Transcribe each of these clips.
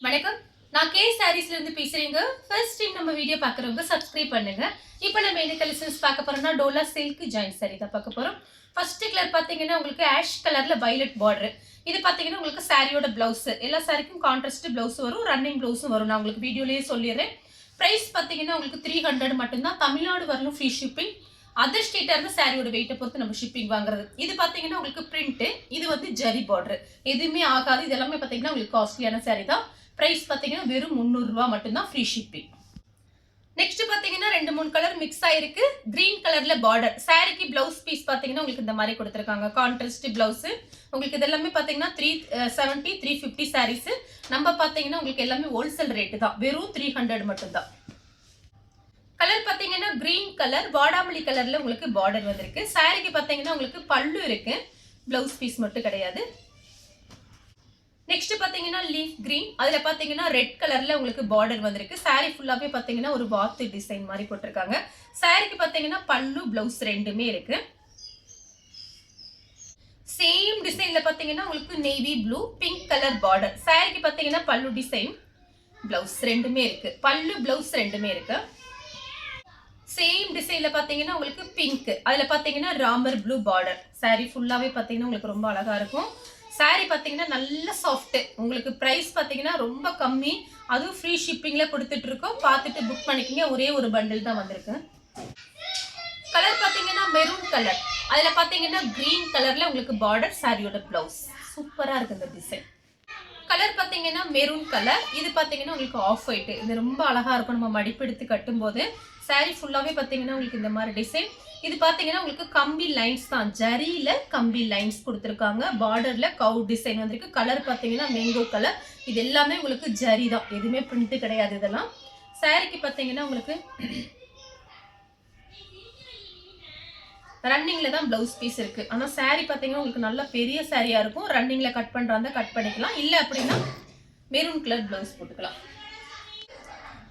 வணக்கம். நான் கே சாரீஸ்ல இருந்து பேசுறேங்க. ஃபர்ஸ்ட் டைம் நம்ம வீடியோ பார்க்குறவங்க சப்ஸ்கிரைப் பண்ணுங்க. இப்போ நம்ம என்ன கலெக்ஷன்ஸ் பார்க்க போறோம்னா டோலா சில்க் ஜாயிண்ட் சாரி தான் பார்க்க போறோம். ஃபர்ஸ்ட் கலர் பார்த்தீங்கன்னா உங்களுக்கு ஆஷ் கலர்ல வயலட் பார்டர். இது பார்த்தீங்கன்னா உங்களுக்கு சாரியோட பிளவுஸ். எல்லா சாரிக்கும் கான்ட்ராஸ்ட் பிளவுஸ் வரும், ரன்னிங் பிளவுஸும் வரும். நான் உங்களுக்கு வீடியோலயே சொல்லிடுறேன். பிரைஸ் பார்த்தீங்கன்னா உங்களுக்கு 300 மட்டும்தான். தமிழ்நாடு வரலும் ஃப்ரீ ஷிப்பிங். அதர் ஸ்டேட்டா இருந்து சாரியோட வெயிட்டை பொறுத்து நம்ம ஷிப்பிங் வாங்குறது. இது பார்த்தீங்கன்னா உங்களுக்கு பிரிண்ட், இது வந்து ஜரி பார்டர். எதுவுமே ஆகாது. இது எல்லாமே பார்த்தீங்கன்னா உங்களுக்கு காஸ்ட்லியான சாரி தான். பிரைஸ் பார்த்தீங்கன்னா வெறும் 300 ரூபாய் மட்டும்தான், ஃப்ரீ ஷிப்பிங். நெக்ஸ்ட் பார்த்தீங்கன்னா 2-3 கலர் மிக்ஸ் ஆயிருக்கு. கிரீன் கலர்ல பார்டர். சாரிக்கு பிளவுஸ் பீஸ் பார்த்தீங்கன்னா உங்களுக்கு இந்த மாதிரி கொடுத்துருக்காங்க. Contrast blouse. உங்களுக்கு இதெல்லாமே பார்த்தீங்கன்னா 370 350 சாரீஸ். நம்ம பார்த்தீங்கன்னா உங்களுக்கு எல்லாமே ஹோல்சேல் ரேட்டு தான். வெறும் 300 மட்டும்தான். கலர் பார்த்தீங்கன்னா கிரீன் கலர் வாடாமல்லி கலர்ல உங்களுக்கு பார்டர் வந்திருக்கு. சாரிக்கு பார்த்தீங்கன்னா உங்களுக்கு பல்லு இருக்கு, பிளவுஸ் பீஸ் மட்டும் கிடையாது. நெக்ஸ்ட் பாத்தீங்கன்னா லீஃப் கிரீன், அதுல பாத்தீங்கன்னா ரெட் கலர்ல உங்களுக்கு பார்டர் வந்திருக்கு. சாரி ஃபுல்லாவே பாத்தீங்கன்னா ஒரு வாத்து டிசைன் மாதிரி போட்டிருக்காங்க. சாரிக்கு பாத்தீங்கன்னா பல்லு பிளவுஸ் ரெண்டுமே இருக்கு. சேம் டிசைன்ல பாத்தீங்கன்னா உங்களுக்கு navy blue pink colour border. சாரிக்கு பாத்தீங்கன்னா பல்லு டிசைன், பிளவுஸ் ரெண்டுமே இருக்கு. பல்லு பிளவுஸ் ரெண்டுமே இருக்கு. சேம் டிசைன்ல பாத்தீங்கன்னா உங்களுக்கு பிங்க், அதுல பாத்தீங்கன்னா ராமர் ப்ளூ பார்டர். சாரி ஃபுல்லாவே பாத்தீங்கன்னா உங்களுக்கு ரொம்ப அழகா இருக்கும். சாரி பார்த்தீங்கன்னா நல்ல சாஃப்ட். உங்களுக்கு ப்ரைஸ் பார்த்தீங்கன்னா ரொம்ப கம்மி, அதுவும் ஃப்ரீ ஷிப்பிங்ல கொடுத்துட்டு இருக்கோம். பார்த்துட்டு புக் பண்ணிக்கங்க. ஒரே ஒரு பண்டில் தான் வந்திருக்கு. கலர் பார்த்தீங்கன்னா மெரூன் கலர், அதில் பார்த்தீங்கன்னா கிரீன் கலர்ல உங்களுக்கு பார்டர். சாரியோட பிளவுஸ் சூப்பரா இருக்கு இந்த டிசைன். கலர் பார்த்தீங்கன்னா மெரூன் கலர், இது பார்த்தீங்கன்னா உங்களுக்கு ஆஃப் ஒயிட். இது ரொம்ப அழகா இருக்கும் நம்ம மடிப்பு எடுத்து கட்டும் போது. சாரி ஃபுல்லாவே பார்த்தீங்கன்னா உங்களுக்கு இந்த மாதிரி டிசைன். இது பாத்தீங்கன்னா உங்களுக்கு கம்பி லைன்ஸ் தான், ஜரியில கம்பி லைன்ஸ் கொடுத்துருக்காங்க. பார்டர்ல கவு டிசைன் வந்திருக்கு. கலர் பாத்தீங்கன்னா மேங்கோ கலர். இது எல்லாமே உங்களுக்கு ஜரி தான், எதுவுமே பிரிண்ட் கிடையாது. இதெல்லாம் சாரிக்கு பாத்தீங்கன்னா உங்களுக்கு ரன்னிங்ல தான் பிளவுஸ் பீஸ் இருக்கு. ஆனா சாரி பாத்தீங்கன்னா உங்களுக்கு நல்ல பெரிய சாரியா இருக்கும். ரன்னிங்ல கட் பண்றாங்க கட் பண்ணிக்கலாம், இல்ல அப்படின்னா மெரூன் கலர் பிளவுஸ் போட்டுக்கலாம்.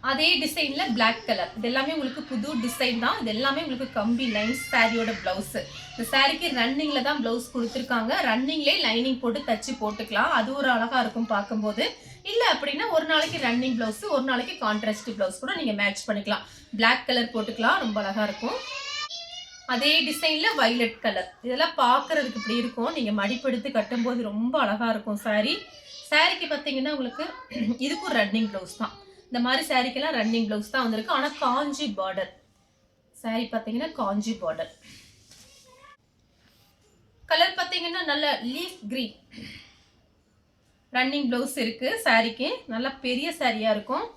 அதே டிசைன்ல பிளாக் கலர். இது எல்லாமே உங்களுக்கு புது டிசைன் தான். இது எல்லாமே உங்களுக்கு கம்பி லைன்ஸ். சாரியோட பிளவுஸ். இந்த சாரிக்கு ரன்னிங்ல தான் பிளவுஸ் கொடுத்துருக்காங்க. ரன்னிங்லேயே லைனிங் போட்டு தச்சு போட்டுக்கலாம். அது ஒரு அழகா இருக்கும் பார்க்கும்போது. இல்ல அப்படின்னா ஒரு நாளைக்கு ரன்னிங் பிளவுஸ், ஒரு நாளைக்கு கான்ட்ராஸ்ட் பிளவுஸ் கூட நீங்க மேட்ச் பண்ணிக்கலாம். பிளாக் கலர் போட்டுக்கலாம், ரொம்ப அழகா இருக்கும். அதே டிசைன்ல வயலட் கலர். இதெல்லாம் பார்க்கறதுக்கு இப்படி இருக்கும், நீங்க மடிப்பெடுத்து கட்டும் போது ரொம்ப அழகா இருக்கும் சாரி. சாரிக்கு பார்த்தீங்கன்னா உங்களுக்கு இதுக்கும் ரன்னிங் பிளவுஸ் தான். இந்த மாதிரி சாரிக்கெல்லாம் ரன்னிங் பிளவுஸ் தான் வந்திருக்கு. ஆனா காஞ்சி பார்டர். சாரி பாத்தீங்கன்னா காஞ்சி பார்டர். கலர் பாத்தீங்கன்னா நல்ல லீஃப் கிரீன். ரன்னிங் பிளவுஸ் இருக்கு சாரிக்கு. நல்ல பெரிய சாரியா இருக்கும்.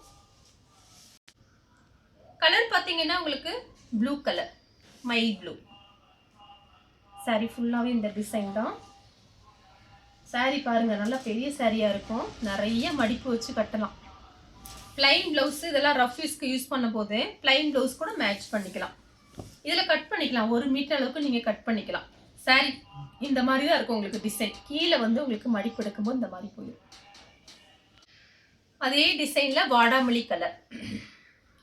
கலர் பாத்தீங்கன்னா உங்களுக்கு blue colour, mile blue. Sorry ஃபுல்லாவே இந்த டிசைன் தான். சாரி பாருங்க நல்ல பெரிய சாரியா இருக்கும். நிறைய மடிப்பு வச்சு கட்டலாம். பிளைன் பிளவுஸ் இதெல்லாம் ரஃப் யூஸ்க்கு யூஸ் பண்ண போது பிளைன் பிளவுஸ் கூட மேட்ச் பண்ணிக்கலாம். இதில் கட் பண்ணிக்கலாம், 1 மீட்டர் அளவுக்கு நீங்கள் கட் பண்ணிக்கலாம். சாரி இந்த மாதிரி தான் இருக்கும் உங்களுக்கு டிசைன். கீழே வந்து உங்களுக்கு மடிப்பு எடுக்கும்போது இந்த மாதிரி போயிடும். அதே டிசைனில் வாடாமல்லி கலர்.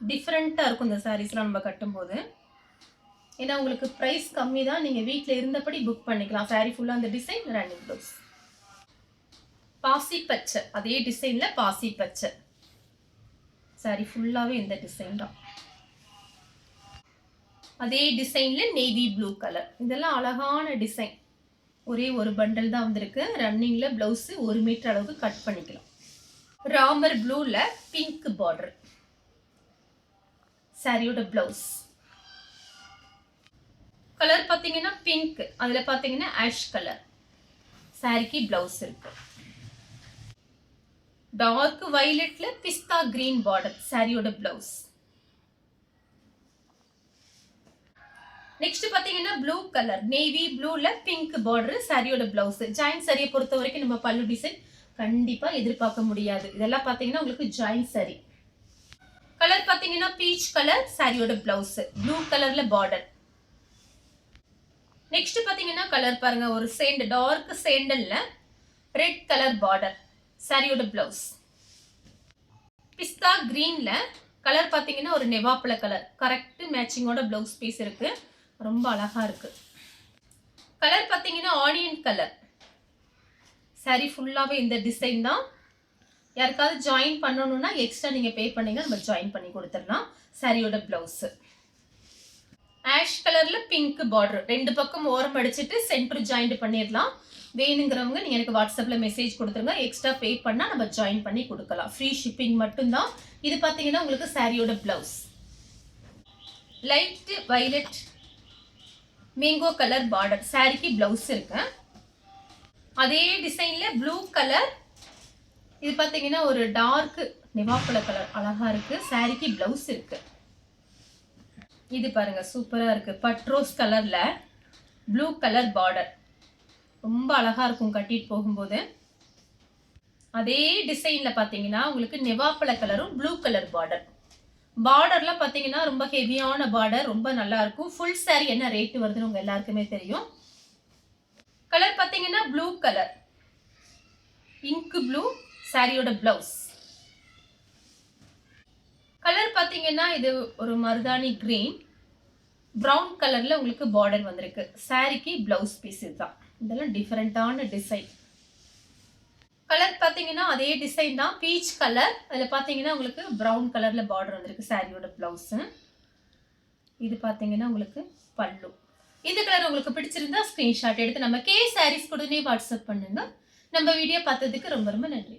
டிஃப்ரெண்ட்டாக இருக்கும் இந்த சாரீஸ்லாம் நம்ம கட்டும்போது. ஏன்னா உங்களுக்கு ப்ரைஸ் கம்மி தான், நீங்கள் வீட்டில் இருந்தபடி புக் பண்ணிக்கலாம். சாரி ஃபுல்லாக அந்த டிசைன், ரன்னிங் ப்ளவுஸ். பாசி பச்சை, அதே டிசைனில் பாசி பச்சை. சாரி ஃபுல்லாவே இந்த டிசைன் தான். அதே டிசைன்ல நேவி ப்ளூ கலர். இதெல்லாம் அழகான டிசைன். ஒரே ஒரு பண்டல் தான் வந்திருக்கு. ரன்னிங்ல பிளவுஸ் 1 மீட்டர் அளவுக்கு கட் பண்ணிக்கலாம். ராமர் ப்ளூல பிங்க் பார்டர். சாரியோட பிளவுஸ். கலர் பாத்தீங்கன்னா பிங்க், அதுல பாத்தீங்கன்னா ஆஷ் கலர். சாரிக்கு பிளவுஸ் இருக்கு. டார்க் வயலட்ல பிஸ்தா கிரீன் பார்டர். சாரியோட பிளவுஸ். நெக்ஸ்ட் பாத்தீங்கன்னா ப்ளூ கலர், நேவி ப்ளூல பிங்க் பார்டர். சாரியோட பிளவுஸ். ஜாயின் சாரியை பொறுத்த வரைக்கும் நம்ம பல்லு டிசைன் கண்டிப்பா எதிர்பார்க்க முடியாது. இதெல்லாம் பாத்தீங்கன்னா உங்களுக்கு ஜாயின் சாரி. கலர் பாத்தீங்கன்னா பீச் கலர். சாரியோட பிளவுஸ் ப்ளூ கலர்ல பார்டர். நெக்ஸ்ட் பாத்தீங்கன்னா கலர் பாருங்க, ஒரு சேண்ட் டார்க் சேண்டல்ல ரெட் கலர் பார்டர். சாரியோட பிளவுஸ். பிஸ்தா கிரீன்ல கலர் பாத்தீங்கன்னா ஒரு நெவாப்பழ கலர். கரெக்ட் மேட்சிங்கோட பிளவுஸ் பீஸ் இருக்கு, ரொம்ப அழகா இருக்கு. கலர் பாத்தீங்கன்னா ஆனியன் கலர். சாரி ஃபுல்லாவே இந்த டிசைன் தான். யாருக்காவது ஜாயின் பண்ணணும்னா எக்ஸ்ட்ரா நீங்கள் பே பண்ணீங்க, நம்ம ஜாயின் பண்ணி கொடுத்துடலாம். சாரியோட ப்ளவுஸு ஆஷ் கலரில் பிங்க் பார்டர், 2 பக்கம் ஓரம் அடிச்சுட்டு சென்டர் ஜாயிண்ட் பண்ணிடலாம். வேணுங்கிறவங்க நீங்கள் எனக்கு வாட்ஸ்அப்பில் மெசேஜ் கொடுத்துருங்க. எக்ஸ்ட்ரா பே பண்ணால் நம்ம ஜாயின் பண்ணி கொடுக்கலாம். ஃப்ரீ ஷிப்பிங் மட்டும்தான். இது பார்த்தீங்கன்னா உங்களுக்கு சாரியோட blouse. Light violet mango colour border சாரிக்கு ப்ளவுஸ் இருக்கு. அதே டிசைனில் ப்ளூ கலர், இது பார்த்தீங்கன்னா ஒரு டார்க் நிவாப்பழ கலர் அழகாக இருக்குது. சாரிக்கு ப்ளவுஸ் இருக்குது. இது பாருங்க சூப்பராக இருக்குது. பட்ரோஸ் கலரில் ப்ளூ கலர் பார்டர் ரொம்ப அழகாக இருக்கும் கட்டிட்டு போகும்போது. அதே டிசைனில் பார்த்தீங்கன்னா உங்களுக்கு நிவாப்பழ கலரும் ப்ளூ கலர் பார்டர். பார்டர்லாம் பார்த்தீங்கன்னா ரொம்ப ஹெவியான பார்டர், ரொம்ப நல்லா இருக்கும். ஃபுல் சாரி என்ன ரேட்டு வருதுன்னு உங்கள் எல்லாருக்குமே தெரியும். கலர் பார்த்தீங்கன்னா ப்ளூ கலர், இங்கு ப்ளூ சாரியோட ப்ளவுஸ். கலர் பார்த்தீங்கன்னா இது ஒரு மருதாணி கிரீன், ப்ரௌன் கலரில் உங்களுக்கு பார்டர் வந்திருக்கு. சாரிக்கு ப்ளவுஸ் பீஸ் இதுதான். இதெல்லாம் டிஃப்ரெண்ட்டான டிசைன். கலர் பார்த்தீங்கன்னா அதே டிசைன் தான், பீச் கலர். அதில் பார்த்தீங்கன்னா உங்களுக்கு ப்ரௌன் கலரில் பார்டர் வந்திருக்கு சாரியோட ப்ளவுஸு. இது பார்த்தீங்கன்னா உங்களுக்கு பல்லு. இந்த கலர் உங்களுக்கு பிடிச்சிருந்தா ஸ்க்ரீன்ஷாட் எடுத்து நம்ம கே சாரீஸ் உடனே வாட்ஸ்அப் பண்ணுங்க. நம்ம வீடியோ பார்த்ததுக்கு ரொம்ப ரொம்ப நன்றி.